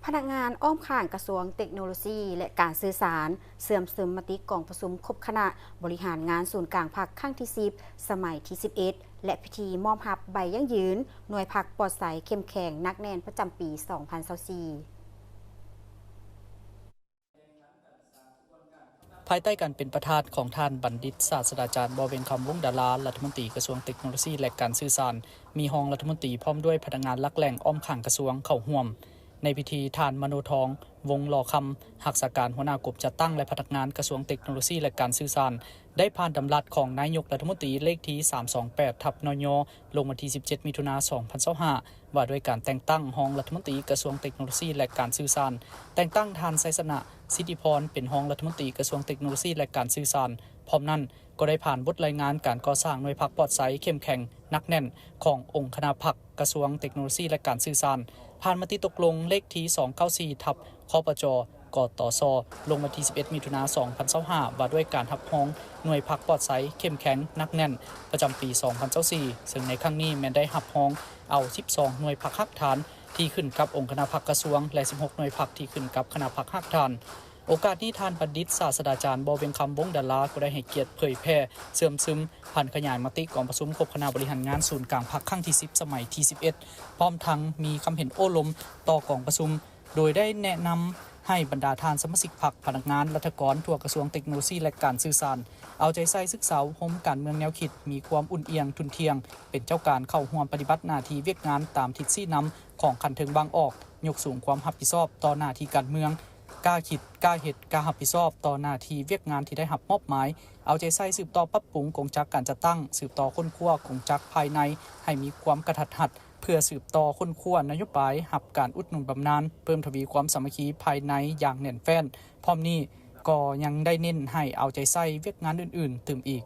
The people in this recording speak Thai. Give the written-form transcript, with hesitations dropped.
พนักงานอ้อมข้างกระทรวงเทคโนโลยีและการสื่อสารเสื่อมซึมมติกองประชุมครบคณะบริหารงานศูนย์กลางพักครั้งที่10สมัยที่11และพิธีมอบรับใบยั่งยืนหน่วยพักปลอดใสเข้มแข็งนักแน่นประจำปี 2024ภายใต้การเป็นประธานของท่านบัณฑิตศาสตราจารย์บเวนคำวงศ์ดารารัฐมนตรีกระทรวงเทคโนโลยีและการสื่อสารมีรองรัฐมนตรีพร้อมด้วยพนักงานลักแหล่งอ้อมข้างกระทรวงเข้าร่วมในพิธีท่านมโนทองวงหล่อคำหักษาการหัวหน้ากลุ่มจัดตั้งและพนักงานกระทรวงเทคโนโลยีและการสื่อสารได้ผ่านดำรัสของนายกรัฐมนตรีเลขที่328/นยลงวันที่17มิถุนายน2025ว่าด้วยการแต่งตั้งรองรัฐมนตรีกระทรวงเทคโนโลยีและการสื่อสารแต่งตั้งท่านไซสนะสิทธิพรเป็นรองรัฐมนตรีกระทรวงเทคโนโลยีและการสื่อสารพร้อมนั้นก็ได้ผ่านบทรายงานการก่อสร้างหน่วยพรรคปลอดใสเข้มแข็งนักแน่นขององค์คณะพรรคกระทรวงเทคโนโลยีและการสื่อสารผ่านมติตกลงเลขที่294/คปจ.กตส.ลงวันที่11มิถุนายน2025ว่าด้วยการรับรองหน่วยพรรคปลอดใสเข้มแข็งนักแน่นประจำปี2024ซึ่งในครั้งนี้แม้ได้รับรองเอา12หน่วยพรรคฮักฐานที่ขึ้นกับองค์คณะพรรคกระทรวงและ16หน่วยพรรคที่ขึ้นกับคณะพรรคฮักฐานโอกาสนี้ท่านบัณฑิตศาสตราจารย์บเวนคำวงศ์ดาราก็ได้ให้เกียรติเผยแพร่เสื่อมซึมผ่านขยายมติกองประชุมครบคณะบริหารงานศูนย์กลางพรรคครั้งที่10สมัยที่11พร้อมทั้งมีคำเห็นโอ้ล้มต่อกองประชุมโดยได้แนะนำให้บรรดาทานสมาชิกพรรคพนักงานรัฐกรทั่วกระทรวงเทคโนโลยีและการสื่อสารเอาใจใส่ศึกษาโฮมการเมืองแนวคิดมีความอุ่นเอียงทุนเทียงเป็นเจ้าการเข้าร่วมปฏิบัติหน้าที่เวียกงานตามทิศชี้นำของคันเทิงบางออกยกสูงความรับผิดชอบต่อหน้าที่การเมืองกล้าคิดกล้าเหตุกล้ารับผิดชอบต่อหน้าที่เวียกงานที่ได้รับมอบหมายเอาใจใส่สืบต่อปรับปรุงกงจักการจัดตั้งสืบต่อค้นคว้ากงจักภายในให้มีความกระทัดรัดเพื่อสืบต่อค้นคว้านโยบายหับการอุดหนุนบำนาญเพิ่มทวีความสามัคคีภายในอย่างแน่นแฟ้นพร้อมนี้ก็ยังได้เน้นให้เอาใจใส่เวียกงานอื่นๆตื่มอีก